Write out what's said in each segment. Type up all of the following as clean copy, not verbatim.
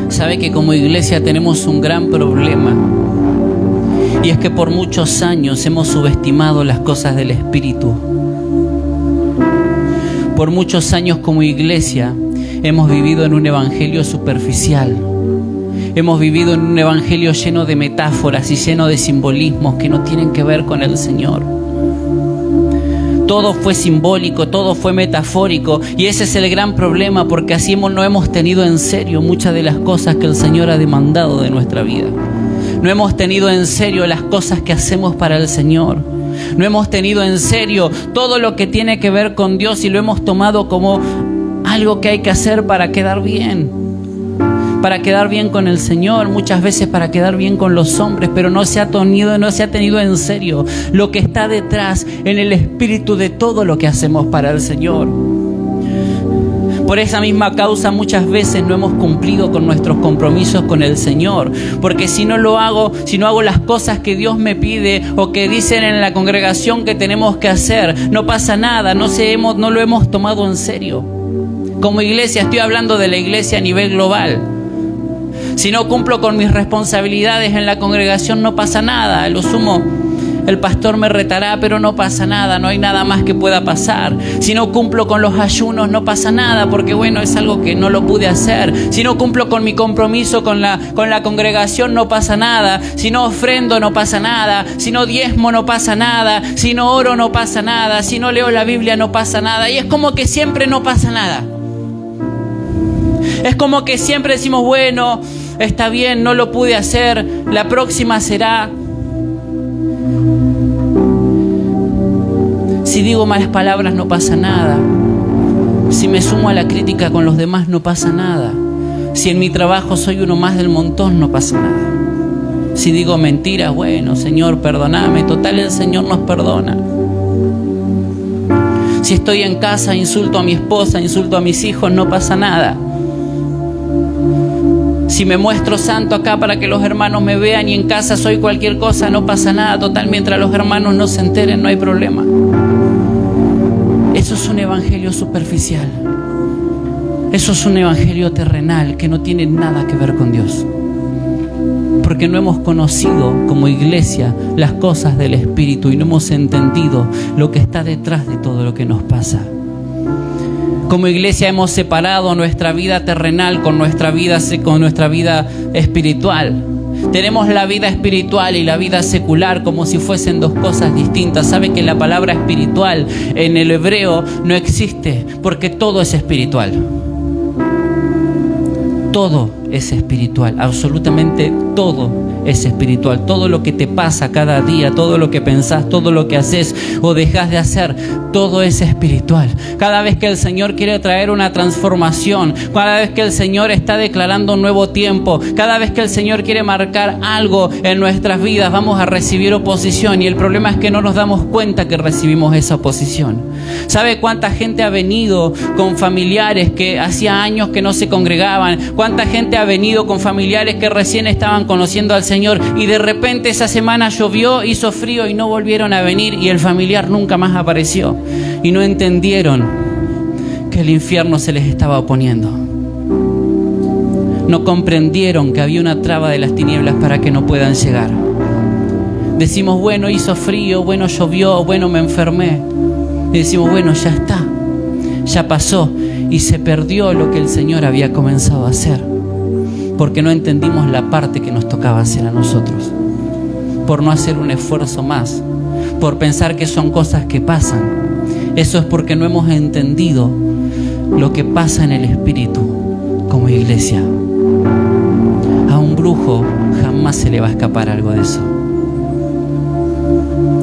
Sabe que como iglesia tenemos un gran problema, y es que por muchos años hemos subestimado las cosas del Espíritu. Por muchos años como iglesia hemos vivido en un evangelio superficial. Hemos vivido en un evangelio lleno de metáforas y lleno de simbolismos que no tienen que ver con el Señor. Todo fue simbólico, todo fue metafórico, y ese es el gran problema, porque así no hemos tenido en serio muchas de las cosas que el Señor ha demandado de nuestra vida. No hemos tenido en serio las cosas que hacemos para el Señor. No hemos tenido en serio todo lo que tiene que ver con Dios y lo hemos tomado como algo que hay que hacer para quedar bien. Para quedar bien con el Señor, muchas veces para quedar bien con los hombres, pero no se ha tenido en serio lo que está detrás en el espíritu de todo lo que hacemos para el Señor. Por esa misma causa muchas veces no hemos cumplido con nuestros compromisos con el Señor, porque si no hago las cosas que Dios me pide o que dicen en la congregación que tenemos que hacer, no pasa nada, no lo hemos tomado en serio. Como iglesia, estoy hablando de la iglesia a nivel global. Si no cumplo con mis responsabilidades en la congregación, no pasa nada. A lo sumo, el pastor me retará, pero no pasa nada, no hay nada más que pueda pasar. Si no cumplo con los ayunos, no pasa nada, porque bueno, es algo que no lo pude hacer. Si no cumplo con mi compromiso con la congregación, no pasa nada. Si no ofrendo, no pasa nada. Si no diezmo, no pasa nada. Si no oro, no pasa nada. Si no leo la Biblia, no pasa nada. Y es como que siempre no pasa nada. Es como que siempre decimos, bueno, está bien, no lo pude hacer, la próxima será. Si digo malas palabras, no pasa nada. Si me sumo a la crítica con los demás, no pasa nada. Si en mi trabajo soy uno más del montón, no pasa nada. Si digo mentiras, bueno, Señor, perdóname. Total, el Señor nos perdona. Si estoy en casa, insulto a mi esposa, insulto a mis hijos, no pasa nada. Si me muestro santo acá para que los hermanos me vean y en casa soy cualquier cosa, no pasa nada. Total, mientras los hermanos no se enteren, no hay problema. Eso es un evangelio superficial. Eso es un evangelio terrenal que no tiene nada que ver con Dios. Porque no hemos conocido como iglesia las cosas del Espíritu y no hemos entendido lo que está detrás de todo lo que nos pasa. Como iglesia hemos separado nuestra vida terrenal con nuestra vida espiritual. Tenemos la vida espiritual y la vida secular como si fuesen dos cosas distintas. ¿Sabe que la palabra espiritual en el hebreo no existe? Porque todo es espiritual. Todo es espiritual, absolutamente todo es espiritual. Todo lo que te pasa cada día, todo lo que pensás, todo lo que haces o dejas de hacer, todo es espiritual. Cada vez que el Señor quiere traer una transformación, cada vez que el Señor está declarando un nuevo tiempo, cada vez que el Señor quiere marcar algo en nuestras vidas, vamos a recibir oposición, y el problema es que no nos damos cuenta que recibimos esa oposición. ¿Sabe cuánta gente ha venido con familiares que hacía años que no se congregaban? ¿Cuánta gente ha venido con familiares que recién estaban conociendo al Señor y de repente esa semana llovió, hizo frío y no volvieron a venir y el familiar nunca más apareció? Y no entendieron que el infierno se les estaba oponiendo. No comprendieron que había una traba de las tinieblas para que no puedan llegar. Decimos, bueno, hizo frío, bueno, llovió, bueno, me enfermé. Y decimos, bueno, ya está, ya pasó. Y se perdió lo que el Señor había comenzado a hacer, porque no entendimos la parte que nos tocaba hacer a nosotros, por no hacer un esfuerzo más, por pensar que son cosas que pasan. Eso es porque no hemos entendido lo que pasa en el Espíritu como iglesia. A un brujo jamás se le va a escapar algo de eso.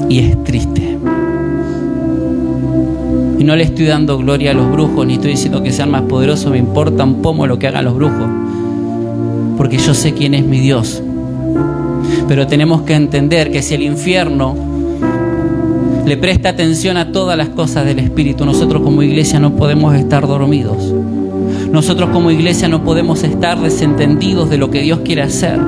Y es triste. Y no le estoy dando gloria a los brujos, ni estoy diciendo que sean más poderosos. Me importa un pomo lo que hagan los brujos, porque yo sé quién es mi Dios. Pero tenemos que entender que si el infierno le presta atención a todas las cosas del Espíritu, nosotros como iglesia no podemos estar dormidos. Nosotros como iglesia no podemos estar desentendidos de lo que Dios quiere hacer.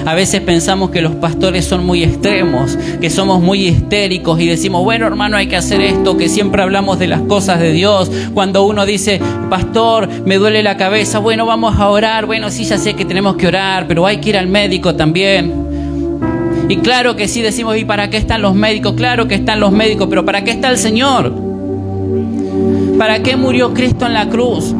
A veces pensamos que los pastores son muy extremos, que somos muy histéricos y decimos, bueno, hermano, hay que hacer esto, que siempre hablamos de las cosas de Dios. Cuando uno dice, pastor, me duele la cabeza, bueno, vamos a orar. Bueno, sí, ya sé que tenemos que orar, pero hay que ir al médico también. Y claro que sí, decimos, ¿y para qué están los médicos? Claro que están los médicos, pero ¿para qué está el Señor? ¿Para qué murió Cristo en la cruz?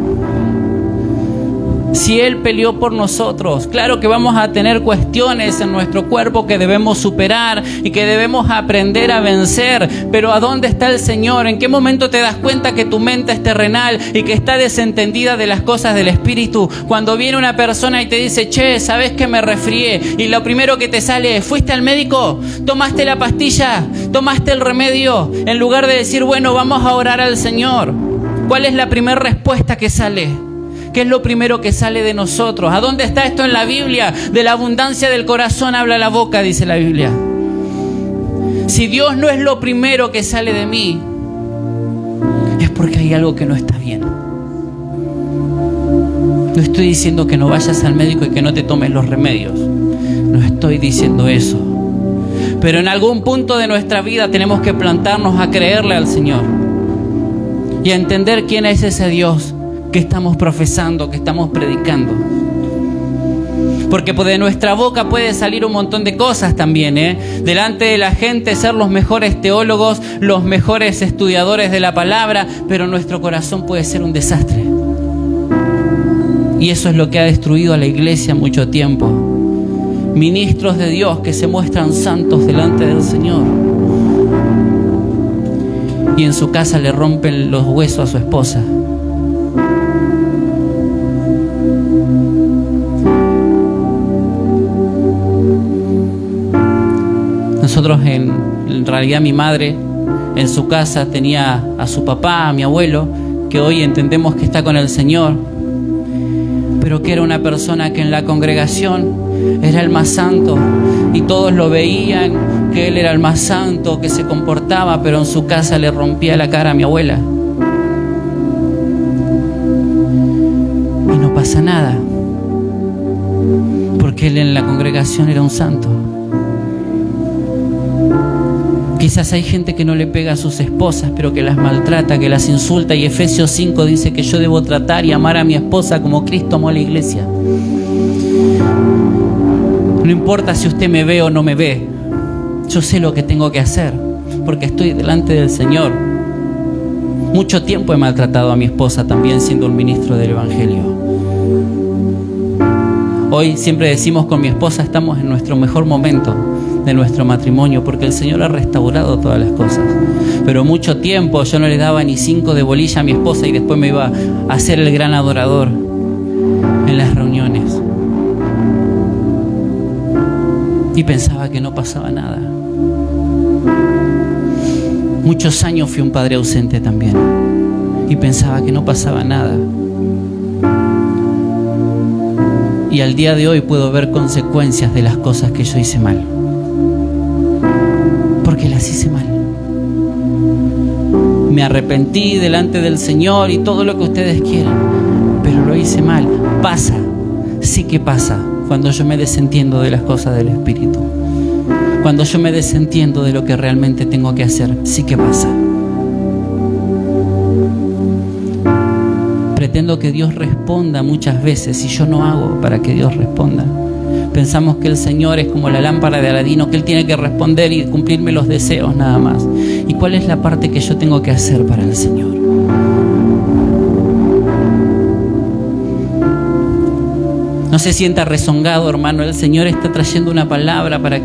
Si Él peleó por nosotros. Claro que vamos a tener cuestiones en nuestro cuerpo que debemos superar y que debemos aprender a vencer. Pero ¿a dónde está el Señor? ¿En qué momento te das cuenta que tu mente es terrenal y que está desentendida de las cosas del Espíritu? Cuando viene una persona y te dice, che, ¿sabes que me resfrié? Y lo primero que te sale es, ¿fuiste al médico? ¿Tomaste la pastilla? ¿Tomaste el remedio? En lugar de decir, bueno, vamos a orar al Señor. ¿Cuál es la primera respuesta que sale? ¿Qué es lo primero que sale de nosotros? ¿A dónde está esto en la Biblia? De la abundancia del corazón habla la boca, dice la Biblia. Si Dios no es lo primero que sale de mí, es porque hay algo que no está bien. No estoy diciendo que no vayas al médico y que no te tomes los remedios. No estoy diciendo eso. Pero en algún punto de nuestra vida tenemos que plantarnos a creerle al Señor y a entender quién es ese Dios que estamos profesando, que estamos predicando. Porque de nuestra boca puede salir un montón de cosas también, delante de la gente ser los mejores teólogos, los mejores estudiadores de la palabra, pero nuestro corazón puede ser un desastre. Y eso es lo que ha destruido a la iglesia mucho tiempo. Ministros de Dios que se muestran santos delante del Señor y en su casa le rompen los huesos a su esposa. Nosotros en realidad mi madre en su casa tenía a su papá, a mi abuelo, que hoy entendemos que está con el Señor, pero que era una persona que en la congregación era el más santo y todos lo veían, que él era el más santo, que se comportaba, pero en su casa le rompía la cara a mi abuela. Y no pasa nada, porque él en la congregación era un santo. Quizás hay gente que no le pega a sus esposas, pero que las maltrata, que las insulta. Y Efesios 5 dice que yo debo tratar y amar a mi esposa como Cristo amó a la iglesia. No importa si usted me ve o no me ve. Yo sé lo que tengo que hacer, porque estoy delante del Señor. Mucho tiempo he maltratado a mi esposa también siendo un ministro del Evangelio. Hoy siempre decimos con mi esposa estamos en nuestro mejor momento de nuestro matrimonio, porque el Señor ha restaurado todas las cosas. Pero mucho tiempo yo no le daba ni 5 de bolilla a mi esposa y después me iba a hacer el gran adorador en las reuniones. Y pensaba que no pasaba nada. Muchos años fui un padre ausente también y pensaba que no pasaba nada. Y al día de hoy puedo ver consecuencias de las cosas que yo hice mal. Porque las hice mal. Me arrepentí delante del Señor y todo lo que ustedes quieran, pero lo hice mal. Pasa, sí que pasa, cuando yo me desentiendo de las cosas del Espíritu. Cuando yo me desentiendo de lo que realmente tengo que hacer, sí que pasa. Pretendo que Dios responda muchas veces y yo no hago para que Dios responda. Pensamos que el Señor es como la lámpara de Aladino, que Él tiene que responder y cumplirme los deseos nada más. ¿Y cuál es la parte que yo tengo que hacer para el Señor? No se sienta rezongado, hermano. El Señor está trayendo una palabra para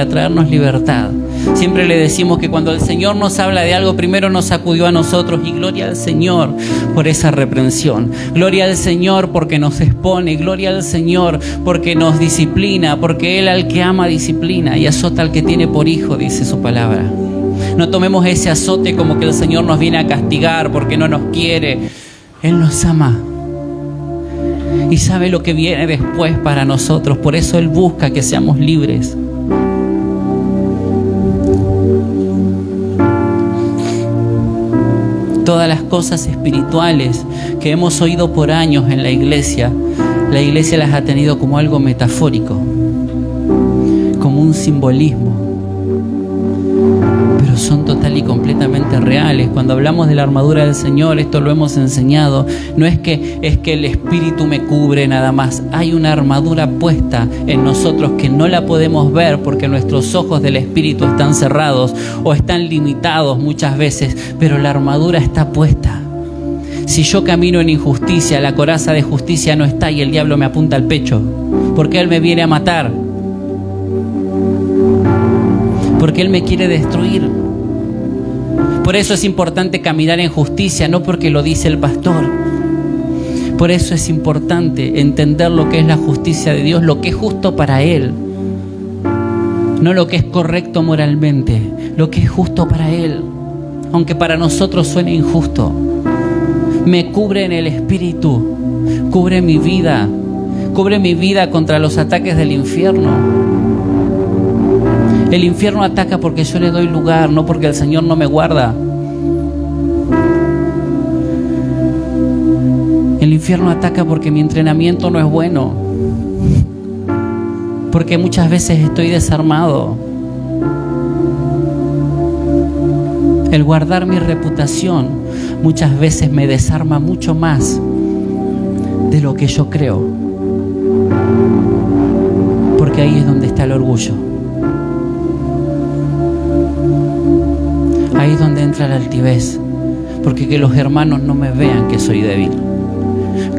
traernos libertad. Siempre le decimos que cuando el Señor nos habla de algo, primero nos sacudió a nosotros, y gloria al Señor por esa reprensión. Gloria al Señor porque nos expone. Gloria al Señor porque nos disciplina, porque Él al que ama disciplina y azota al que tiene por hijo, dice su palabra. No tomemos ese azote como que el Señor nos viene a castigar porque no nos quiere. Él nos ama y sabe lo que viene después para nosotros. Por eso Él busca que seamos libres. Todas las cosas espirituales que hemos oído por años en la iglesia las ha tenido como algo metafórico. simbolismo, pero son total y completamente reales. Cuando hablamos de la armadura del Señor, esto lo hemos enseñado, no es que el Espíritu me cubre nada más. Hay una armadura puesta en nosotros que no la podemos ver porque nuestros ojos del Espíritu están cerrados o están limitados muchas veces, pero la armadura está puesta. Si yo camino en injusticia, la coraza de justicia no está y el diablo me apunta al pecho, porque él me viene a matar, porque él me quiere destruir. Por eso es importante caminar en justicia, no porque lo dice el pastor. Por eso es importante entender lo que es la justicia de Dios, lo que es justo para Él. No lo que es correcto moralmente, lo que es justo para Él, aunque para nosotros suene injusto. Me cubre en el Espíritu, cubre mi vida contra los ataques del infierno. El infierno ataca porque yo le doy lugar, no porque el Señor no me guarda. El infierno ataca porque mi entrenamiento no es bueno, porque muchas veces estoy desarmado. El guardar mi reputación muchas veces me desarma mucho más de lo que yo creo, porque ahí es donde está el orgullo. Ahí es donde entra la altivez, porque que los hermanos no me vean que soy débil,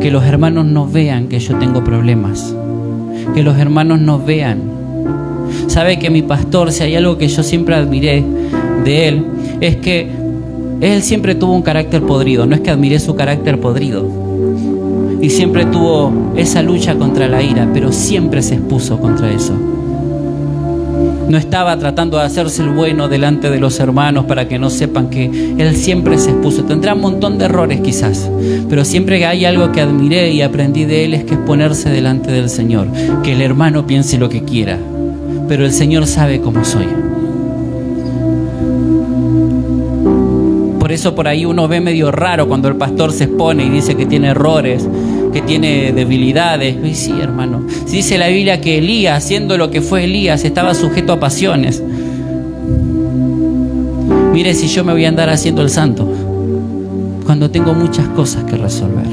que los hermanos no vean que yo tengo problemas, que los hermanos no vean. Sabe que mi pastor, si hay algo que yo siempre admiré de él, es que él siempre tuvo un carácter podrido. No es que admiré su carácter podrido, y siempre tuvo esa lucha contra la ira, pero siempre se expuso contra eso. No estaba tratando de hacerse el bueno delante de los hermanos para que no sepan que él siempre se expuso. Tendrá un montón de errores quizás, pero siempre que hay algo que admiré y aprendí de él es que es ponerse delante del Señor. Que el hermano piense lo que quiera, pero el Señor sabe cómo soy. Por eso por ahí uno ve medio raro cuando el pastor se expone y dice que tiene errores, que tiene debilidades. Y sí, hermano, si dice la Biblia que Elías, siendo lo que fue Elías, estaba sujeto a pasiones. Mire si yo me voy a andar haciendo el santo cuando tengo muchas cosas que resolver.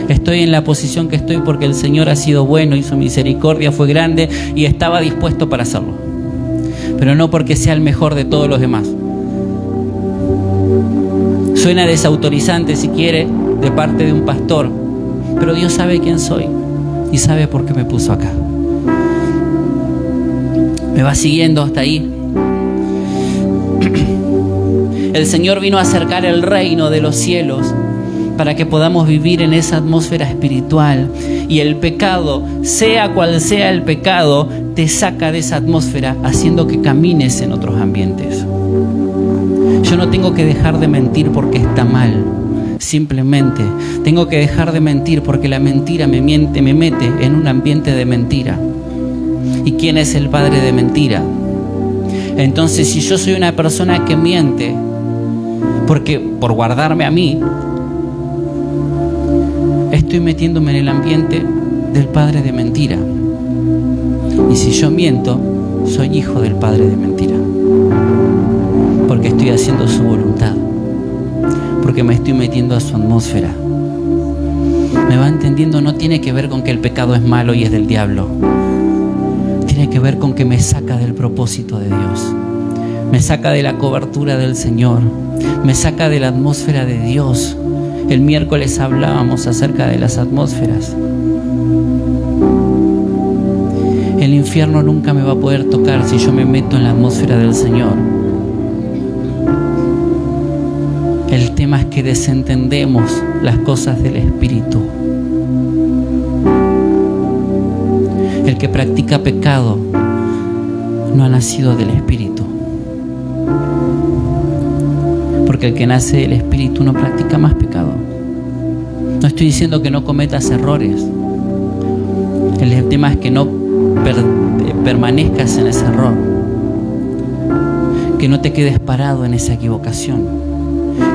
Estoy en la posición que estoy porque el Señor ha sido bueno y su misericordia fue grande y estaba dispuesto para hacerlo, pero no porque sea el mejor de todos los demás. Suena desautorizante si quiere de parte de un pastor, pero Dios sabe quién soy y sabe por qué me puso acá. ¿Me va siguiendo hasta ahí? El Señor vino a acercar el reino de los cielos para que podamos vivir en esa atmósfera espiritual, y el pecado, sea cual sea el pecado, te saca de esa atmósfera haciendo que camines en otros ambientes. Yo no tengo que dejar de mentir porque está mal. Simplemente tengo que dejar de mentir porque la mentira me mete en un ambiente de mentira. ¿Y quién es el padre de mentira? Entonces, si yo soy una persona que miente por guardarme a mí, estoy metiéndome en el ambiente del padre de mentira. Y si yo miento, soy hijo del padre de mentira, porque estoy haciendo su voluntad, porque me estoy metiendo a su atmósfera. ¿Me va entendiendo? No tiene que ver con que el pecado es malo y es del diablo. Tiene que ver con que me saca del propósito de Dios, me saca de la cobertura del Señor, me saca de la atmósfera de Dios. El miércoles hablábamos acerca de las atmósferas. El infierno nunca me va a poder tocar si yo me meto en la atmósfera del Señor. El tema es que desentendemos las cosas del Espíritu. El que practica pecado no ha nacido del Espíritu, porque el que nace del Espíritu no practica más pecado. No estoy diciendo que no cometas errores. El tema es que no permanezcas en ese error, que no te quedes parado en esa equivocación,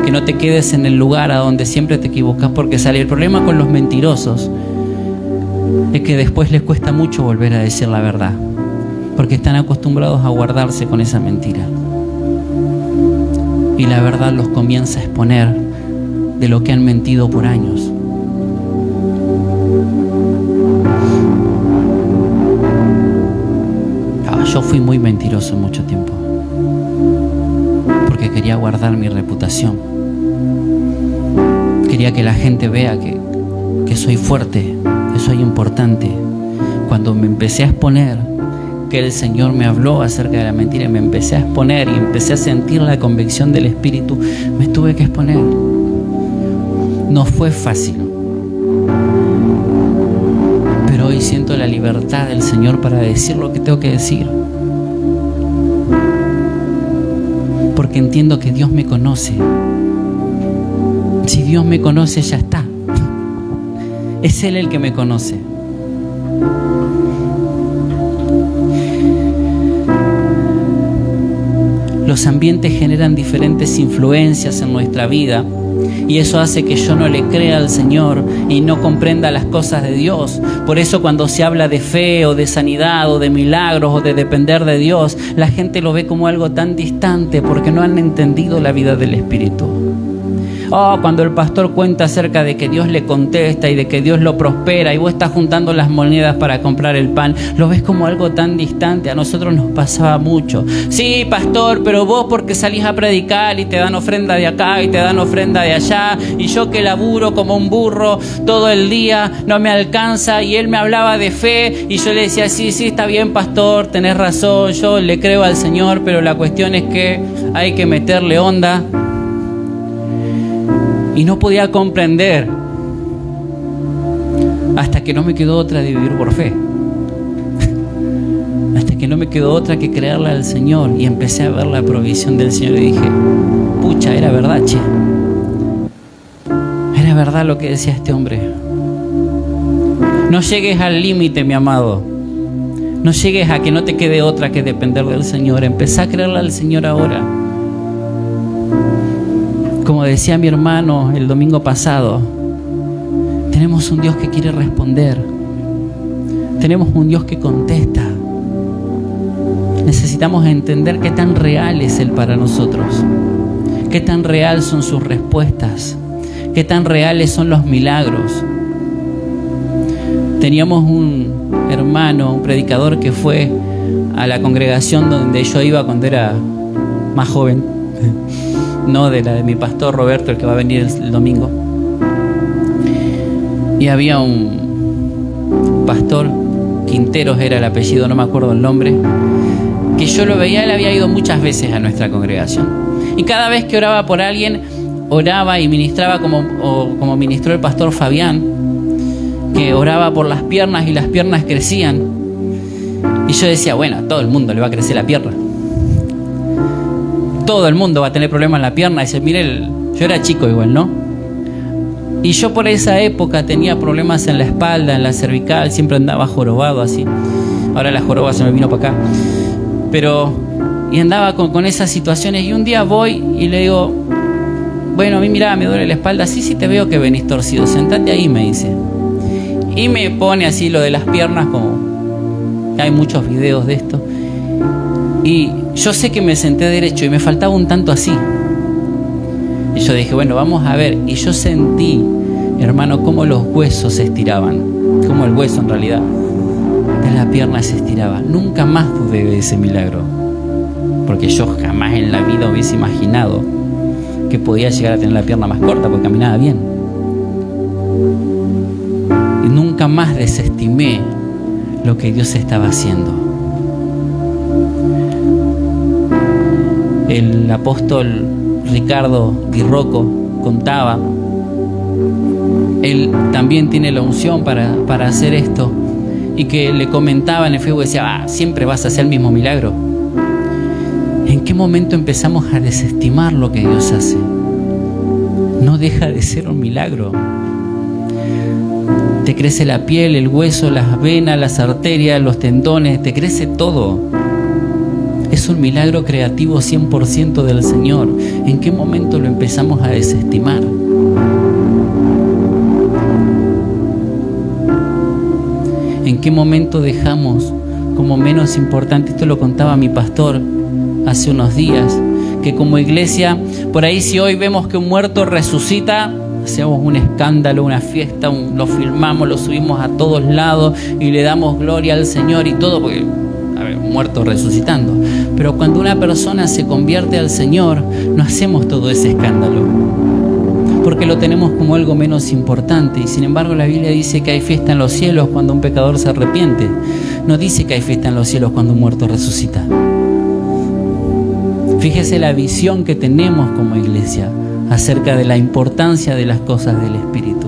que no te quedes en el lugar a donde siempre te equivocas, porque sale el problema con los mentirosos es que después les cuesta mucho volver a decir la verdad, porque están acostumbrados a guardarse con esa mentira. Y la verdad los comienza a exponer de lo que han mentido por años. Yo fui muy mentiroso mucho tiempo, porque quería guardar mi reputación. Quería que la gente vea que soy fuerte, que soy importante. Cuando me empecé a exponer, que el Señor me habló acerca de la mentira y me empecé a exponer y empecé a sentir la convicción del Espíritu, me tuve que exponer. No fue fácil, pero hoy siento la libertad del Señor para decir lo que tengo que decir, porque entiendo que Dios me conoce. Si Dios me conoce, ya está. Es Él el que me conoce. Los ambientes generan diferentes influencias en nuestra vida y eso hace que yo no le crea al Señor y no comprenda las cosas de Dios. Por eso cuando se habla de fe o de sanidad o de milagros o de depender de Dios, la gente lo ve como algo tan distante porque no han entendido la vida del Espíritu. Cuando el pastor cuenta acerca de que Dios le contesta y de que Dios lo prospera y vos estás juntando las monedas para comprar el pan, lo ves como algo tan distante. A nosotros nos pasaba mucho. Sí, pastor, pero vos porque salís a predicar y te dan ofrenda de acá y te dan ofrenda de allá, y yo que laburo como un burro todo el día, no me alcanza. Y él me hablaba de fe y yo le decía, sí, está bien, pastor, tenés razón, yo le creo al Señor, pero la cuestión es que hay que meterle onda. Y no podía comprender hasta que no me quedó otra de vivir por fe. Hasta que no me quedó otra que creerle al Señor. Y empecé a ver la provisión del Señor y dije, pucha, era verdad, che. Era verdad lo que decía este hombre. No llegues al límite, mi amado. No llegues a que no te quede otra que depender del Señor. Empecé a creerle al Señor ahora. Como decía mi hermano el domingo pasado, tenemos un Dios que quiere responder. Tenemos un Dios que contesta. Necesitamos entender qué tan real es Él para nosotros. Qué tan real son sus respuestas. Qué tan reales son los milagros. Teníamos un hermano, un predicador que fue a la congregación donde yo iba cuando era más joven. No de la de mi pastor Roberto, el que va a venir el domingo. Y había un pastor, Quinteros era el apellido, no me acuerdo el nombre, que yo lo veía, él había ido muchas veces a nuestra congregación. Y cada vez que oraba por alguien, oraba y ministraba como ministró el pastor Fabián, que oraba por las piernas y las piernas crecían. Y yo decía, bueno, a todo el mundo le va a crecer la pierna. Todo el mundo va a tener problemas en la pierna. Y dice, mire, yo era chico igual, ¿no? Y yo por esa época tenía problemas en la espalda, en la cervical, siempre andaba jorobado así. Ahora la joroba se me vino para acá. Y andaba con esas situaciones. Y un día voy y le digo, bueno, a mí mirá, me duele la espalda. Sí, te veo que venís torcido. Sentate ahí, me dice. Y me pone así lo de las piernas, como hay muchos videos de esto. Y yo sé que me senté derecho y me faltaba un tanto así. Y yo dije, bueno, vamos a ver. Y yo sentí, hermano, cómo los huesos se estiraban. Cómo el hueso, en realidad, de la pierna se estiraba. Nunca más dudé de ese milagro. Porque yo jamás en la vida hubiese imaginado que podía llegar a tener la pierna más corta porque caminaba bien. Y nunca más desestimé lo que Dios estaba haciendo. El apóstol Ricardo Di Rocco contaba, él también tiene la unción para hacer esto, y que le comentaba en el Facebook, decía, siempre vas a hacer el mismo milagro. ¿En qué momento empezamos a desestimar lo que Dios hace? No deja de ser un milagro. Te crece la piel, el hueso, las venas, las arterias, los tendones, te crece todo. Es un milagro creativo 100% del Señor. ¿En qué momento lo empezamos a desestimar? ¿En qué momento dejamos como menos importante. Esto lo contaba mi pastor hace unos días, que como iglesia, por ahí si hoy vemos que un muerto resucita, hacemos un escándalo, una fiesta, lo filmamos, lo subimos a todos lados y le damos gloria al Señor y todo, porque, muerto resucitando. Pero cuando una persona se convierte al Señor, no hacemos todo ese escándalo, porque lo tenemos como algo menos importante. Y sin embargo la Biblia dice que hay fiesta en los cielos cuando un pecador se arrepiente. No dice que hay fiesta en los cielos cuando un muerto resucita. Fíjese la visión que tenemos como iglesia acerca de la importancia de las cosas del Espíritu.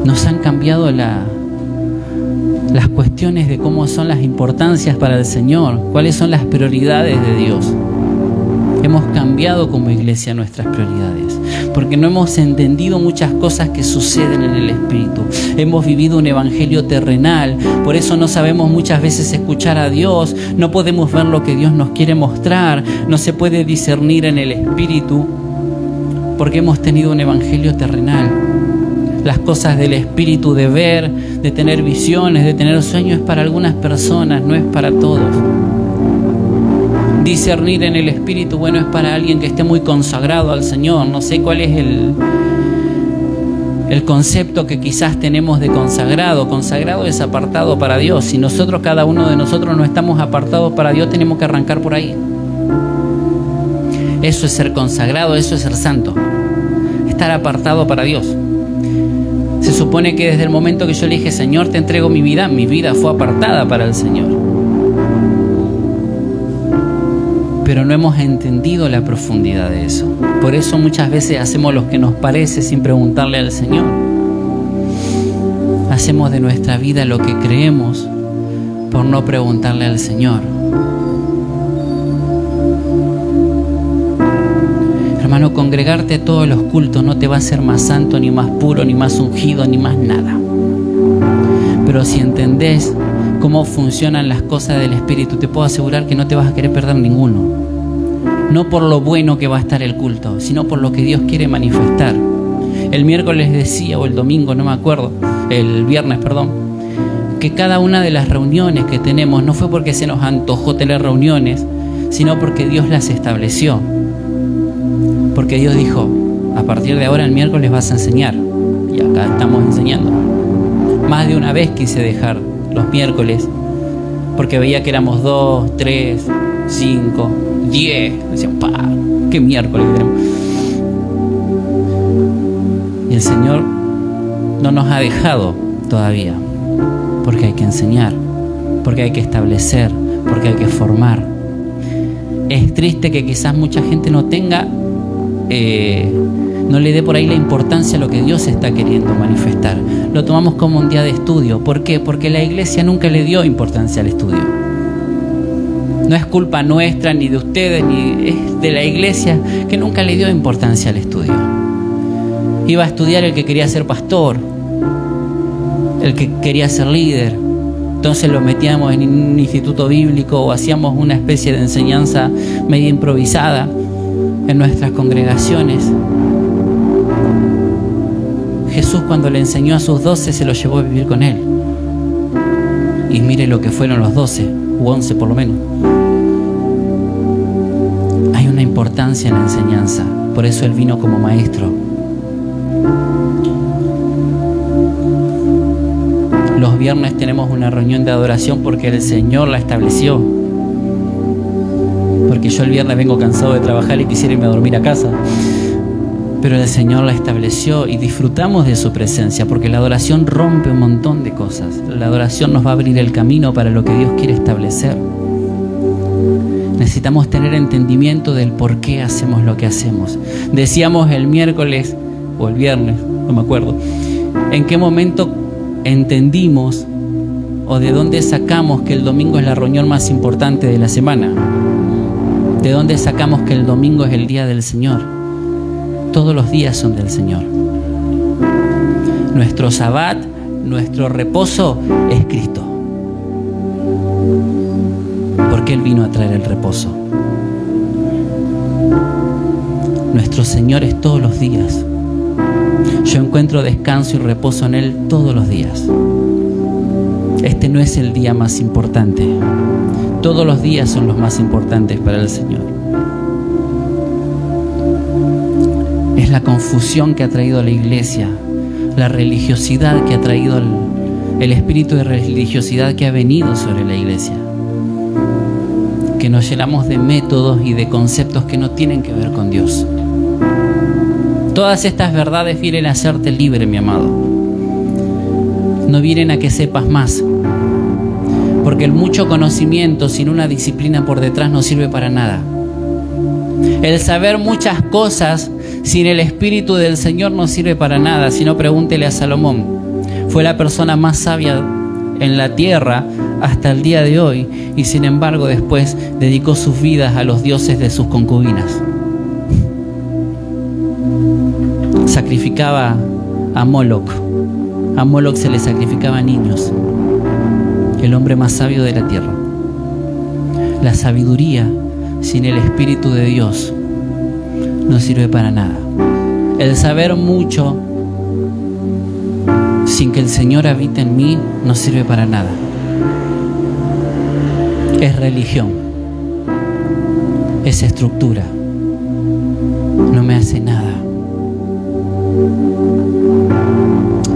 Nos han cambiado las cuestiones de cómo son las importancias para el Señor, cuáles son las prioridades de Dios. Hemos cambiado como iglesia nuestras prioridades, porque no hemos entendido muchas cosas que suceden en el Espíritu. Hemos vivido un evangelio terrenal, por eso no sabemos muchas veces escuchar a Dios, no podemos ver lo que Dios nos quiere mostrar, no se puede discernir en el Espíritu, porque hemos tenido un evangelio terrenal. Las cosas del Espíritu, de ver, de tener visiones, de tener sueños, es para algunas personas, no es para todos. Discernir en el Espíritu, bueno, es para alguien que esté muy consagrado al Señor. No sé cuál es el concepto que quizás tenemos de consagrado. Consagrado es apartado para Dios. Si nosotros, cada uno de nosotros, no estamos apartados para Dios, tenemos que arrancar por ahí. Eso es ser consagrado, eso es ser santo. Estar apartado para Dios. Se supone que desde el momento que yo le dije, Señor, te entrego mi vida fue apartada para el Señor. Pero no hemos entendido la profundidad de eso. Por eso muchas veces hacemos lo que nos parece sin preguntarle al Señor. Hacemos de nuestra vida lo que creemos por no preguntarle al Señor. Hermano, congregarte a todos los cultos no te va a hacer más santo, ni más puro, ni más ungido, ni más nada. Pero si entendés cómo funcionan las cosas del Espíritu, te puedo asegurar que no te vas a querer perder ninguno. No por lo bueno que va a estar el culto, sino por lo que Dios quiere manifestar. El miércoles decía, o el domingo, no me acuerdo, el viernes, perdón, que cada una de las reuniones que tenemos no fue porque se nos antojó tener reuniones, sino porque Dios las estableció. Porque Dios dijo, a partir de ahora el miércoles vas a enseñar. Y acá estamos enseñando. Más de una vez quise dejar los miércoles, porque veía que éramos 2, 3, 5, 10. Decía, ¿qué miércoles tenemos? Y el Señor no nos ha dejado todavía, porque hay que enseñar, porque hay que establecer, porque hay que formar. Es triste que quizás mucha gente no tenga, no le dé por ahí la importancia a lo que Dios está queriendo manifestar. Lo tomamos como un día de estudio. ¿Por qué? Porque la iglesia nunca le dio importancia al estudio. No es culpa nuestra, ni de ustedes, ni es de la iglesia que nunca le dio importancia al estudio. Iba a estudiar el que quería ser pastor, el que quería ser líder. Entonces lo metíamos en un instituto bíblico o hacíamos una especie de enseñanza media improvisada en nuestras congregaciones. Jesús, cuando le enseñó a sus 12, se los llevó a vivir con él. Y mire lo que fueron los 12, u 11 por lo menos. Hay una importancia en la enseñanza, por eso él vino como maestro. Los viernes tenemos una reunión de adoración porque el Señor la estableció. Porque yo el viernes vengo cansado de trabajar y quisiera irme a dormir a casa. Pero el Señor la estableció y disfrutamos de su presencia, porque la adoración rompe un montón de cosas. La adoración nos va a abrir el camino para lo que Dios quiere establecer. Necesitamos tener entendimiento del por qué hacemos lo que hacemos. Decíamos el miércoles o el viernes, no me acuerdo, en qué momento entendimos o de dónde sacamos que el domingo es la reunión más importante de la semana. ¿De dónde sacamos que el domingo es el día del Señor? Todos los días son del Señor. Nuestro sabbat, nuestro reposo es Cristo. Porque Él vino a traer el reposo. Nuestro Señor es todos los días. Yo encuentro descanso y reposo en Él todos los días. Este no es el día más importante. Todos los días son los más importantes para el Señor. Es la confusión que ha traído a la iglesia, la religiosidad que ha traído el espíritu de religiosidad que ha venido sobre la iglesia. Que nos llenamos de métodos y de conceptos que no tienen que ver con Dios. Todas estas verdades vienen a hacerte libre, mi amado. No vienen a que sepas más. Porque el mucho conocimiento sin una disciplina por detrás no sirve para nada. El saber muchas cosas sin el Espíritu del Señor no sirve para nada. Si no, pregúntele a Salomón. Fue la persona más sabia en la tierra hasta el día de hoy, y sin embargo después dedicó sus vidas a los dioses de sus concubinas. Sacrificaba a Moloch. A Moloch se le sacrificaba niños. El hombre más sabio de la tierra. La sabiduría sin el Espíritu de Dios no sirve para nada. El saber mucho sin que el Señor habite en mí no sirve para nada. Es religión. Es estructura. No me hace nada.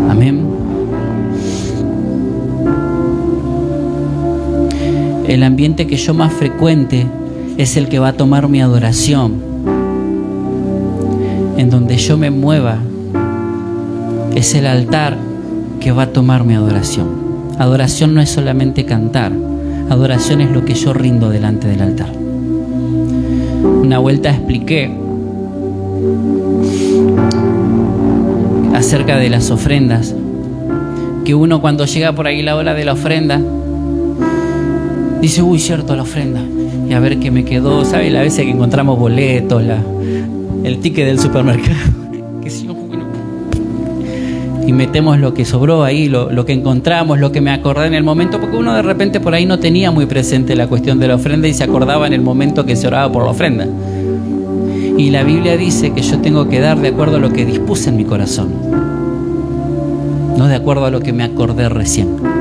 Amén. El ambiente que yo más frecuente es el que va a tomar mi adoración. En donde yo me mueva es el altar que va a tomar mi adoración. Adoración no es solamente cantar. Adoración es lo que yo rindo delante del altar. Una vuelta expliqué acerca de las ofrendas, que uno cuando llega por ahí la hora de la ofrenda dice, uy, cierto, la ofrenda, y a ver qué me quedó, ¿sabe? La veces que encontramos boletos, el ticket del supermercado, qué sé yo, bueno, y metemos lo que sobró ahí, lo que encontramos, lo que me acordé en el momento, porque uno de repente por ahí no tenía muy presente la cuestión de la ofrenda y se acordaba en el momento que se oraba por la ofrenda. Y la Biblia dice que yo tengo que dar de acuerdo a lo que dispuse en mi corazón, no de acuerdo a lo que me acordé recién.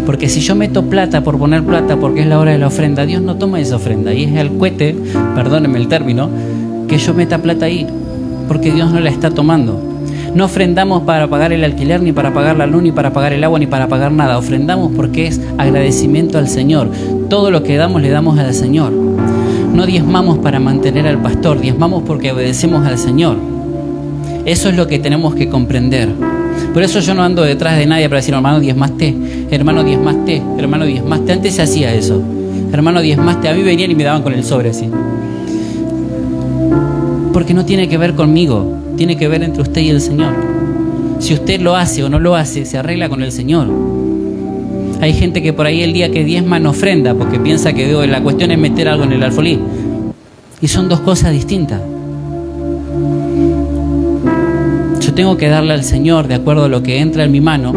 Porque si yo meto plata por poner plata porque es la hora de la ofrenda, Dios no toma esa ofrenda. Y es el cohete, perdónenme el término, que yo meta plata ahí, porque Dios no la está tomando. No ofrendamos para pagar el alquiler, ni para pagar la luz, ni para pagar el agua, ni para pagar nada. Ofrendamos porque es agradecimiento al Señor. Todo lo que damos le damos al Señor. No diezmamos para mantener al pastor, diezmamos porque obedecemos al Señor. Eso es lo que tenemos que comprender. Por eso yo no ando detrás de nadie para decir, hermano, diezmaste, hermano, diezmaste, hermano, diezmaste. Antes se hacía eso. Hermano, diezmaste. A mí venían y me daban con el sobre así. Porque no tiene que ver conmigo, tiene que ver entre usted y el Señor. Si usted lo hace o no lo hace, se arregla con el Señor. Hay gente que por ahí el día que diezma no ofrenda porque piensa que la cuestión es meter algo en el alfolí. Y son dos cosas distintas. Yo tengo que darle al Señor de acuerdo a lo que entra en mi mano,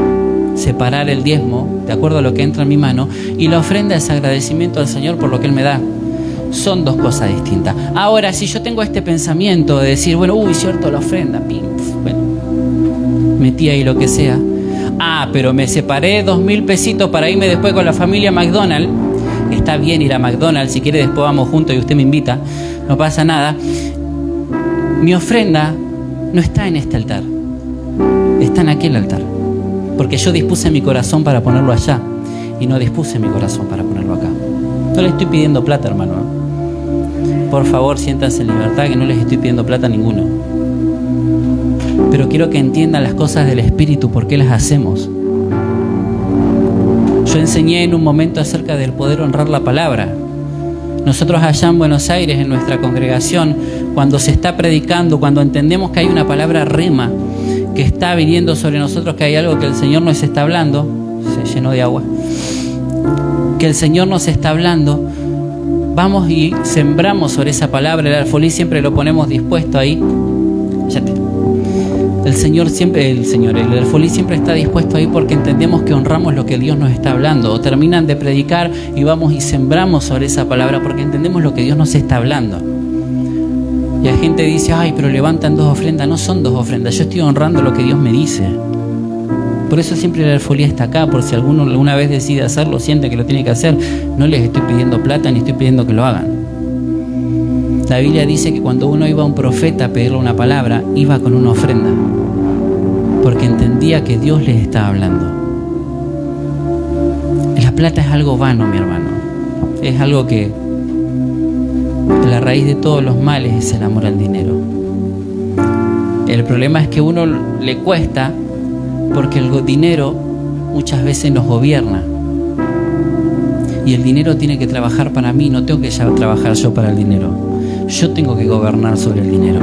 separar el diezmo de acuerdo a lo que entra en mi mano, y la ofrenda es agradecimiento al Señor por lo que Él me da. Son dos cosas distintas. Ahora, si yo tengo este pensamiento de decir, bueno, uy, cierto, la ofrenda, pim, bueno, metí ahí lo que sea. Ah, pero me separé 2.000 pesitos para irme después con la familia a McDonald's. Está bien ir a McDonald's, si quiere después vamos juntos y usted me invita, no pasa nada. Mi ofrenda no está en este altar, está en aquel altar, porque yo dispuse mi corazón para ponerlo allá y no dispuse mi corazón para ponerlo acá. No le estoy pidiendo plata, hermano. Por favor, siéntanse en libertad, que no les estoy pidiendo plata a ninguno. Pero quiero que entiendan las cosas del Espíritu, por qué las hacemos. Yo enseñé en un momento acerca del poder honrar la palabra. Nosotros allá en Buenos Aires, en nuestra congregación, cuando se está predicando, cuando entendemos que hay una palabra rema que está viniendo sobre nosotros, que hay algo que el Señor nos está hablando, se llenó de agua, que el Señor nos está hablando, vamos y sembramos sobre esa palabra. El alfolí siempre lo ponemos dispuesto ahí. El alfolí siempre está dispuesto ahí porque entendemos que honramos lo que Dios nos está hablando. O terminan de predicar y vamos y sembramos sobre esa palabra porque entendemos lo que Dios nos está hablando. Y la gente dice, ay, pero levantan 2 ofrendas. No son 2 ofrendas, yo estoy honrando lo que Dios me dice. Por eso siempre la alfolía está acá, por si alguno alguna vez decide hacerlo, siente que lo tiene que hacer. No les estoy pidiendo plata ni estoy pidiendo que lo hagan. La Biblia dice que cuando uno iba a un profeta a pedirle una palabra, iba con una ofrenda, porque entendía que Dios les estaba hablando. La plata es algo vano, mi hermano. Es algo que la raíz de todos los males es el amor al dinero. El problema es que a uno le cuesta porque el dinero muchas veces nos gobierna. Y el dinero tiene que trabajar para mí, no tengo que ya trabajar yo para el dinero. Yo tengo que gobernar sobre el dinero.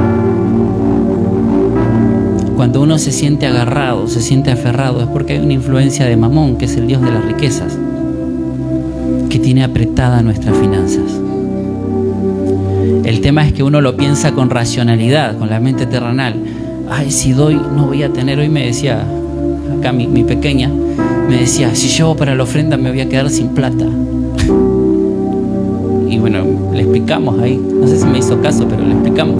Cuando uno se siente agarrado, se siente aferrado, es porque hay una influencia de Mamón, que es el dios de las riquezas, que tiene apretada nuestras finanzas. El tema es que uno lo piensa con racionalidad, con la mente terrenal. Ay, si doy, no voy a tener. Hoy me decía, acá mi pequeña, me decía, si llevo para la ofrenda me voy a quedar sin plata. Y bueno, le explicamos ahí, no sé si me hizo caso, pero le explicamos.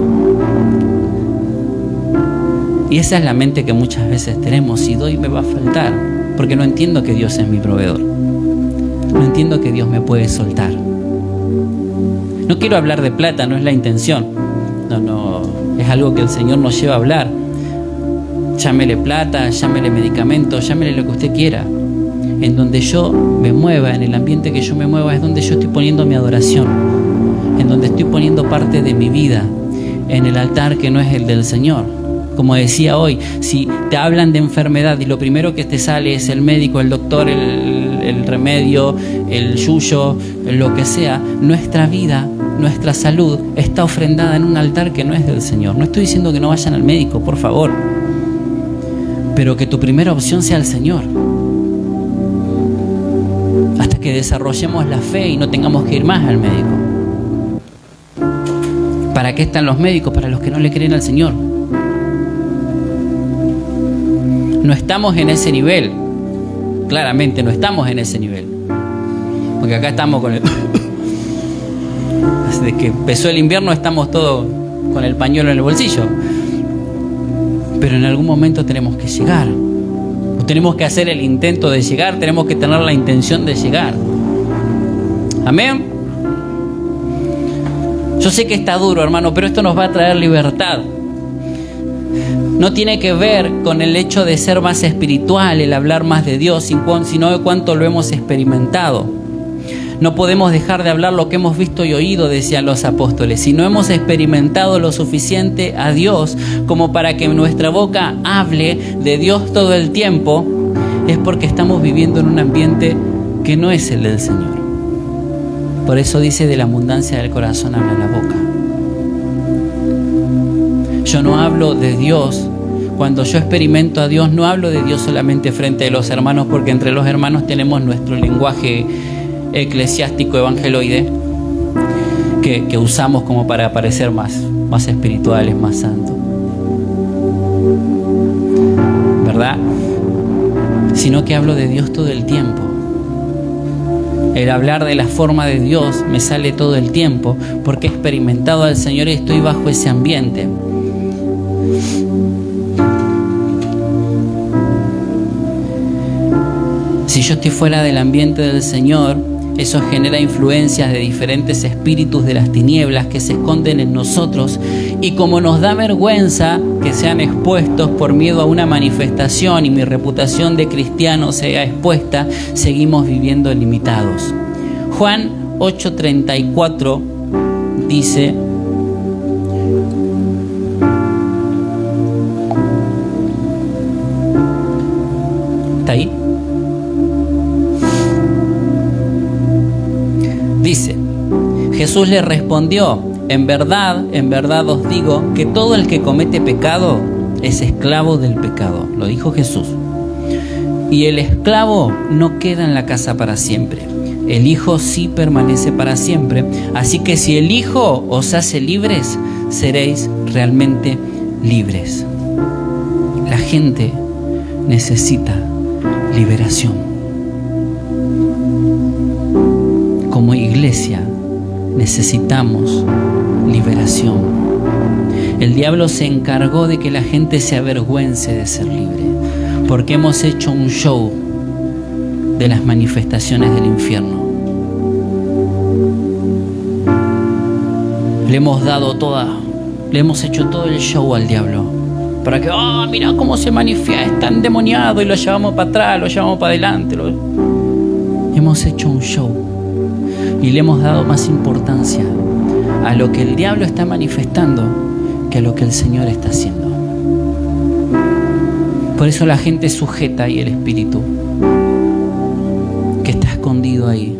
Y esa es la mente que muchas veces tenemos. Si doy me va a faltar, porque no entiendo que Dios es mi proveedor. No entiendo que Dios me puede soltar. No quiero hablar de plata, no es la intención. No, es algo que el Señor nos lleva a hablar. Llámele plata, llámele medicamento, llámele lo que usted quiera. En donde yo me mueva, en el ambiente que yo me mueva, es donde yo estoy poniendo mi adoración, en donde estoy poniendo parte de mi vida, en el altar que no es el del Señor. Como decía hoy, si te hablan de enfermedad y lo primero que te sale es el médico, el doctor, el remedio, el yuyo, lo que sea, nuestra vida, nuestra salud está ofrendada en un altar que no es del Señor. No estoy diciendo que no vayan al médico, por favor, pero que tu primera opción sea el Señor. Hasta que desarrollemos la fe y no tengamos que ir más al médico. ¿Para qué están los médicos? Para los que no le creen al Señor. No estamos en ese nivel. Claramente no estamos en ese nivel. Porque acá estamos con el... Desde que empezó el invierno estamos todos con el pañuelo en el bolsillo. Pero en algún momento tenemos que llegar. Tenemos que hacer el intento de llegar. Tenemos que tener la intención de llegar. Amén. Yo sé que está duro, hermano, pero esto nos va a traer libertad. No tiene que ver con el hecho de ser más espiritual, el hablar más de Dios, sino de cuánto lo hemos experimentado. No podemos dejar de hablar lo que hemos visto y oído, decían los apóstoles. Si no hemos experimentado lo suficiente a Dios como para que nuestra boca hable de Dios todo el tiempo, es porque estamos viviendo en un ambiente que no es el del Señor. Por eso dice, de la abundancia del corazón habla la boca. Yo no hablo de Dios. Cuando yo experimento a Dios, no hablo de Dios solamente frente a los hermanos, porque entre los hermanos tenemos nuestro lenguaje eclesiástico evangeloide que usamos como para parecer más espirituales, más santos, ¿verdad? Sino que hablo de Dios todo el tiempo. El hablar de la forma de Dios me sale todo el tiempo porque he experimentado al Señor y estoy bajo ese ambiente. Si yo estoy fuera del ambiente del Señor, eso genera influencias de diferentes espíritus de las tinieblas que se esconden en nosotros, y como nos da vergüenza que sean expuestos por miedo a una manifestación y mi reputación de cristiano sea expuesta, seguimos viviendo limitados. Juan 8:34 dice: ¿está ahí? Dice, Jesús le respondió: en verdad os digo que todo el que comete pecado es esclavo del pecado. Lo dijo Jesús. Y el esclavo no queda en la casa para siempre. El Hijo sí permanece para siempre. Así que si el Hijo os hace libres, seréis realmente libres. La gente necesita liberación. Como iglesia necesitamos liberación. El diablo se encargó de que la gente se avergüence de ser libre. Porque hemos hecho un show de las manifestaciones del infierno. Le hemos dado le hemos hecho todo el show al diablo. Para que, mira cómo se manifiesta, está endemoniado, y lo llevamos para atrás, lo llevamos para adelante. Hemos hecho un show y le hemos dado más importancia a lo que el diablo está manifestando que a lo que el Señor está haciendo. Por eso la gente sujeta ahí el espíritu que está escondido ahí.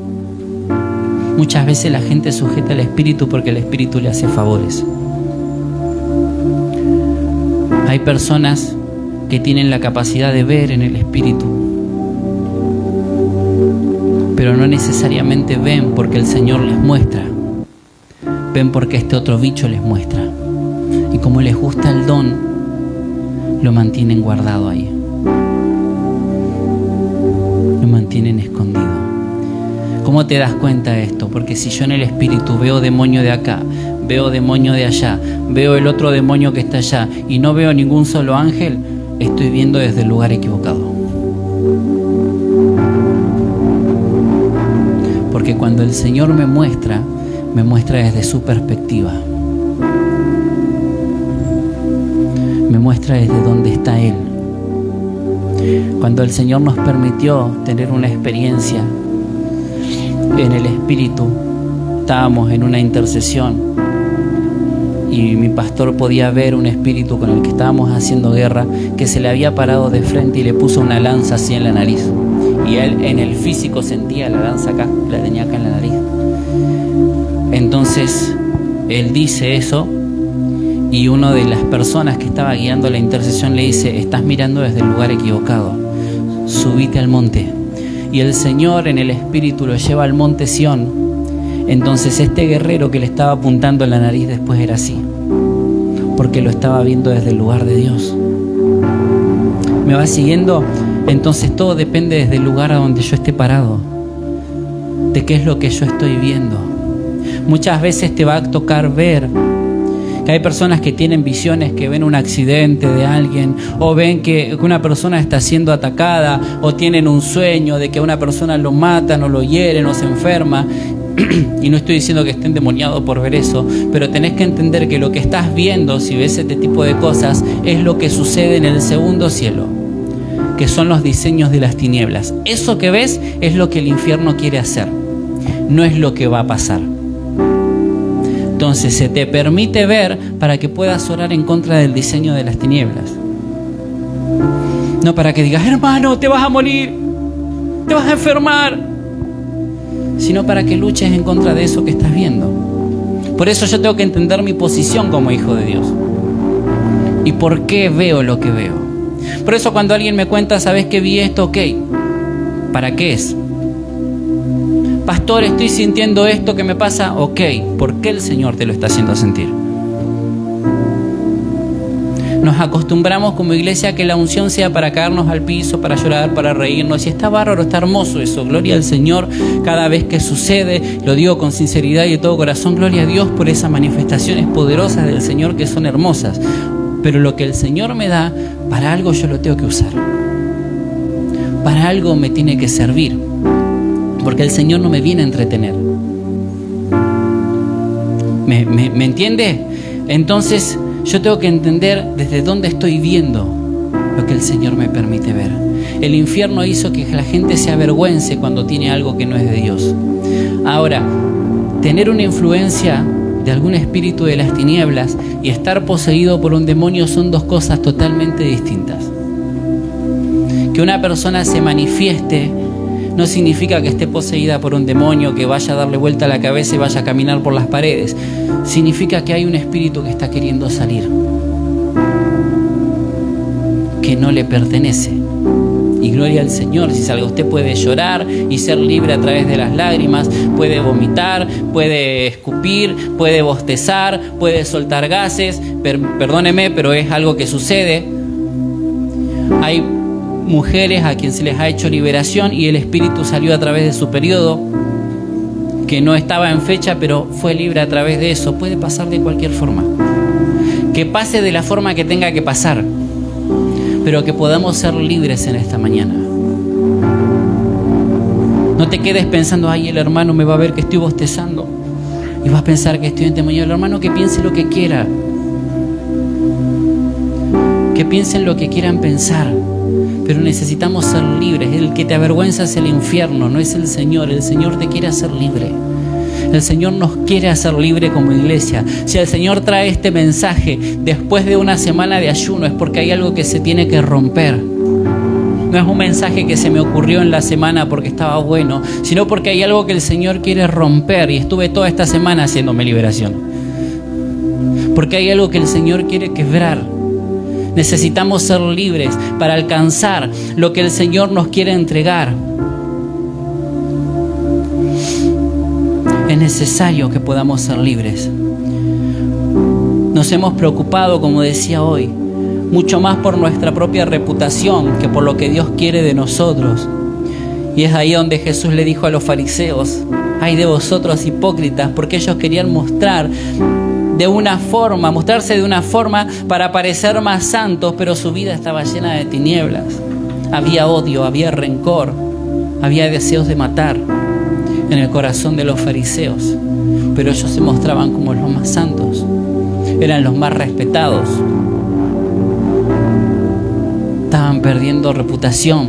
Muchas veces la gente sujeta el espíritu porque el espíritu le hace favores. Hay personas que tienen la capacidad de ver en el espíritu, pero no necesariamente ven porque el Señor les muestra. Ven porque este otro bicho les muestra. Y como les gusta el don, lo mantienen guardado ahí. Lo mantienen escondido. ¿Cómo te das cuenta de esto? Porque si yo en el espíritu veo demonio de acá, veo demonio de allá, veo el otro demonio que está allá y no veo ningún solo ángel, estoy viendo desde el lugar equivocado. Porque cuando el Señor me muestra desde su perspectiva. Me muestra desde dónde está Él. Cuando el Señor nos permitió tener una experiencia en el espíritu, estábamos en una intercesión y mi pastor podía ver un espíritu con el que estábamos haciendo guerra, que se le había parado de frente y le puso una lanza así en la nariz, y él en el físico sentía la lanza acá, la tenía acá en la nariz. Entonces él dice eso y una de las personas que estaba guiando la intercesión le dice: estás mirando desde el lugar equivocado, subite al monte. Y el Señor en el espíritu lo lleva al monte Sión. Entonces este guerrero que le estaba apuntando en la nariz después era así, porque lo estaba viendo desde el lugar de Dios. ¿Me va siguiendo? Entonces todo depende desde el lugar a donde yo esté parado, de qué es lo que yo estoy viendo. Muchas veces te va a tocar ver que hay personas que tienen visiones, que ven un accidente de alguien, o ven que una persona está siendo atacada, o tienen un sueño de que a una persona lo matan o lo hieren o se enferma. Y no estoy diciendo que esté endemoniado por ver eso, pero tenés que entender que lo que estás viendo, si ves este tipo de cosas, es lo que sucede en el segundo cielo, que son los diseños de las tinieblas. Eso que ves es lo que el infierno quiere hacer, no es lo que va a pasar. Entonces se te permite ver para que puedas orar en contra del diseño de las tinieblas. No para que digas: hermano, te vas a morir, te vas a enfermar, sino para que luches en contra de eso que estás viendo. Por eso yo tengo que entender mi posición como hijo de Dios y por qué veo lo que veo. Por eso cuando alguien me cuenta: ¿sabes que vi esto? Ok, ¿para qué es? Pastor, estoy sintiendo esto que me pasa. Ok, ¿por qué el Señor te lo está haciendo sentir? Nos acostumbramos como iglesia a que la unción sea para caernos al piso, para llorar, para reírnos. Y está bárbaro, está hermoso eso. Gloria al Señor cada vez que sucede. Lo digo con sinceridad y de todo corazón. Gloria a Dios por esas manifestaciones poderosas del Señor que son hermosas. Pero lo que el Señor me da, para algo yo lo tengo que usar. Para algo me tiene que servir. Porque el Señor no me viene a entretener. ¿Me entiende? Entonces yo tengo que entender desde dónde estoy viendo lo que el Señor me permite ver. El infierno hizo que la gente se avergüence cuando tiene algo que no es de Dios. Ahora, tener una influencia de algún espíritu de las tinieblas y estar poseído por un demonio son dos cosas totalmente distintas. Que una persona se manifieste no significa que esté poseída por un demonio, que vaya a darle vuelta a la cabeza y vaya a caminar por las paredes. Significa que hay un espíritu que está queriendo salir, que no le pertenece. Y gloria al Señor, si salga. Usted puede llorar y ser libre a través de las lágrimas, puede vomitar, puede escupir, puede bostezar, puede soltar gases. Perdóneme, pero es algo que sucede. Hay mujeres a quien se les ha hecho liberación y el espíritu salió a través de su periodo, que no estaba en fecha, pero fue libre a través de eso. Puede pasar de cualquier forma. Que pase de la forma que tenga que pasar. pero que podamos ser libres en esta mañana. No te quedes pensando, ay, el hermano me va a ver que estoy bostezando y va a pensar que estoy endemoniado. El hermano que piense lo que quiera, que piensen lo que quieran pensar, pero necesitamos ser libres. El que te avergüenza es el infierno, no es el Señor. El Señor te quiere hacer libre. El Señor nos quiere hacer libre como iglesia. Si el Señor trae este mensaje después de una semana de ayuno, es porque hay algo que se tiene que romper. No es un mensaje que se me ocurrió en la semana porque estaba bueno, sino porque hay algo que el Señor quiere romper, y estuve toda esta semana haciéndome liberación. Porque hay algo que el Señor quiere quebrar. Necesitamos ser libres para alcanzar lo que el Señor nos quiere entregar. Es necesario que podamos ser libres. Nos hemos preocupado, como decía hoy, mucho más por nuestra propia reputación que por lo que Dios quiere de nosotros. Y es ahí donde Jesús le dijo a los fariseos: ay de vosotros hipócritas, porque ellos querían mostrarse de una forma para parecer más santos, pero su vida estaba llena de tinieblas. Había odio, había rencor, había deseos de matar en el corazón de los fariseos, pero ellos se mostraban como los más santos, eran los más respetados. Estaban perdiendo reputación.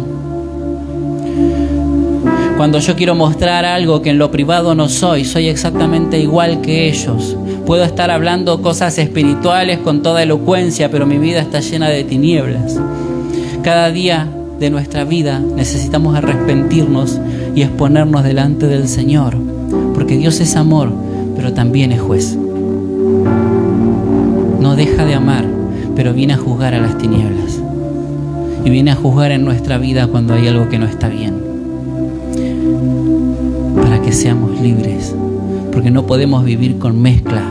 Cuando yo quiero mostrar algo que en lo privado no soy exactamente igual que ellos. Puedo estar hablando cosas espirituales con toda elocuencia, pero mi vida está llena de tinieblas. Cada día de nuestra vida necesitamos arrepentirnos y exponernos delante del Señor, porque Dios es amor, pero también es juez. No deja de amar, pero viene a juzgar a las tinieblas. Y viene a juzgar en nuestra vida cuando hay algo que no está bien, para que seamos libres, porque no podemos vivir con mezcla.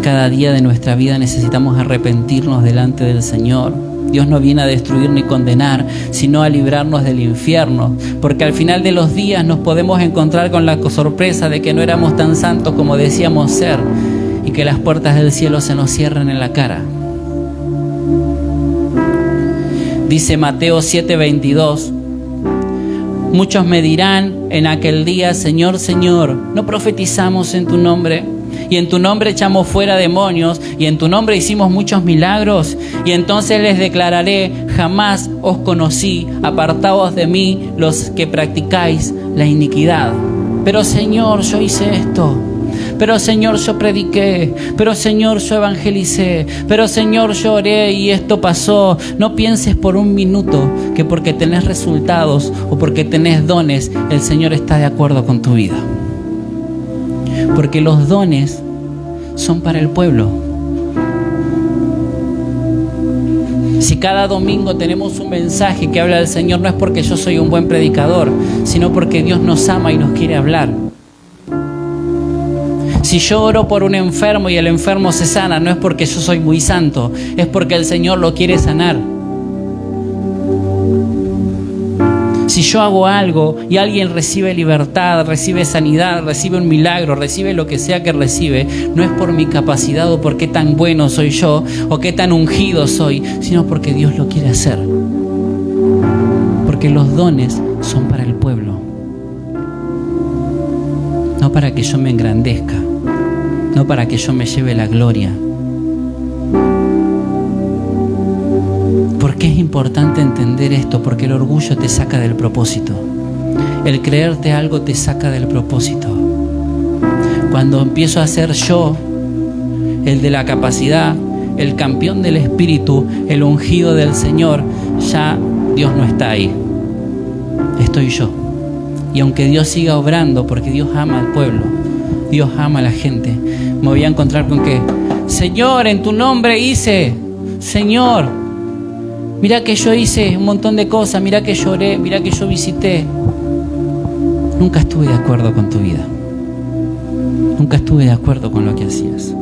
Cada día de nuestra vida necesitamos arrepentirnos delante del Señor. Dios no viene a destruir ni condenar, sino a librarnos del infierno, porque al final de los días nos podemos encontrar con la sorpresa de que no éramos tan santos como decíamos ser, y que las puertas del cielo se nos cierren en la cara. Dice Mateo 7:22: muchos me dirán en aquel día: Señor, Señor, ¿no profetizamos en tu nombre? Y en tu nombre echamos fuera demonios, y en tu nombre hicimos muchos milagros. Y entonces les declararé: jamás os conocí, apartaos de mí los que practicáis la iniquidad. Pero Señor, yo hice esto. Pero Señor, yo prediqué. Pero Señor, yo evangelicé. Pero Señor, yo oré y esto pasó. No pienses por un minuto que porque tenés resultados o porque tenés dones, el Señor está de acuerdo con tu vida. Porque los dones son para el pueblo. Si cada domingo tenemos un mensaje que habla del Señor, no es porque yo soy un buen predicador, sino porque Dios nos ama y nos quiere hablar. Si yo oro por un enfermo y el enfermo se sana, no es porque yo soy muy santo, es porque el Señor lo quiere sanar. Si yo hago algo y alguien recibe libertad, recibe sanidad, recibe un milagro, recibe lo que sea que recibe, no es por mi capacidad o por qué tan bueno soy yo o qué tan ungido soy, sino porque Dios lo quiere hacer. Porque los dones son para el pueblo, no para que yo me engrandezca, no para que yo me lleve la gloria. ¿Por qué es importante entender esto? Porque el orgullo te saca del propósito. El creerte algo te saca del propósito. Cuando empiezo a ser yo, el de la capacidad, el campeón del espíritu, el ungido del Señor, ya Dios no está ahí. Estoy yo. Y aunque Dios siga obrando, porque Dios ama al pueblo, Dios ama a la gente, me voy a encontrar con que: Señor, en tu nombre hice. Señor, mira que yo hice un montón de cosas, mira que lloré, mira que yo visité. Nunca estuve de acuerdo con tu vida. Nunca estuve de acuerdo con lo que hacías.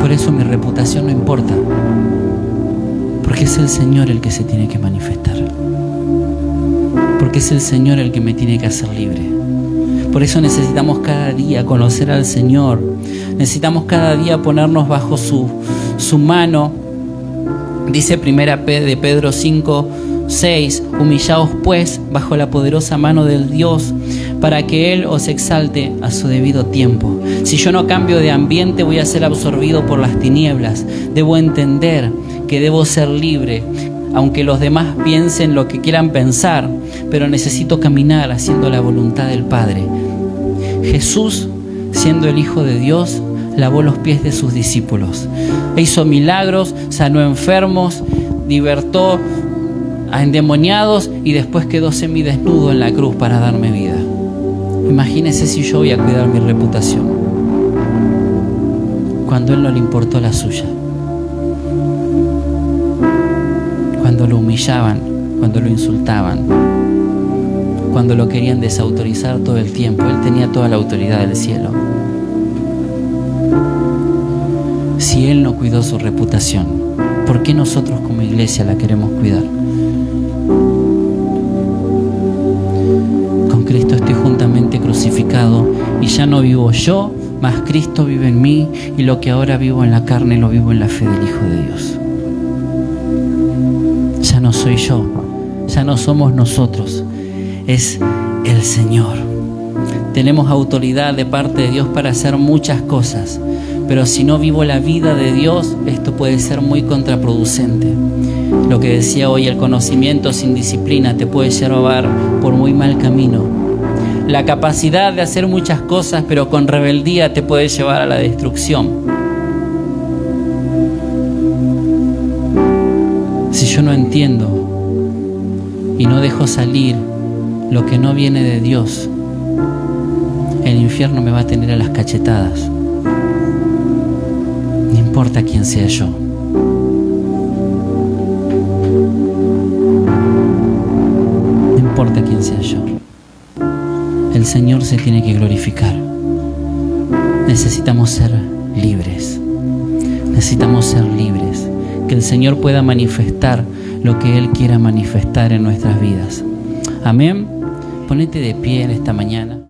Por eso mi reputación no importa. Porque es el Señor el que se tiene que manifestar. Porque es el Señor el que me tiene que hacer libre. Por eso necesitamos cada día conocer al Señor. Necesitamos cada día ponernos bajo su mano. Dice primera de Pedro 5:6: humillaos pues bajo la poderosa mano del Dios, para que Él os exalte a su debido tiempo. Si yo no cambio de ambiente, voy a ser absorbido por las tinieblas. Debo entender que debo ser libre, aunque los demás piensen lo que quieran pensar, pero necesito caminar haciendo la voluntad del Padre. Jesús, siendo el Hijo de Dios, lavó los pies de sus discípulos. Hizo milagros, sanó enfermos, libertó a endemoniados y después quedó semidesnudo en la cruz para darme vida. Imagínese si yo voy a cuidar mi reputación cuando Él no le importó la suya. Cuando lo humillaban, cuando lo insultaban, cuando lo querían desautorizar todo el tiempo. Él tenía toda la autoridad del cielo. Si Él no cuidó su reputación, ¿por qué nosotros como iglesia la queremos cuidar? Con Cristo estoy juntamente crucificado y ya no vivo yo, mas Cristo vive en mí, y lo que ahora vivo en la carne lo vivo en la fe del Hijo de Dios. Ya no soy yo, ya no somos nosotros, es el Señor. Tenemos autoridad de parte de Dios para hacer muchas cosas, pero si no vivo la vida de Dios, esto puede ser muy contraproducente. Lo que decía hoy, el conocimiento sin disciplina te puede llevar por muy mal camino. La capacidad de hacer muchas cosas, pero con rebeldía, te puede llevar a la destrucción. Si yo no entiendo y no dejo salir lo que no viene de Dios, el infierno me va a tener a las cachetadas. No importa quién sea yo. No importa quién sea yo. El Señor se tiene que glorificar. Necesitamos ser libres. Necesitamos ser libres. Que el Señor pueda manifestar lo que Él quiera manifestar en nuestras vidas. Amén. Ponete de pie en esta mañana.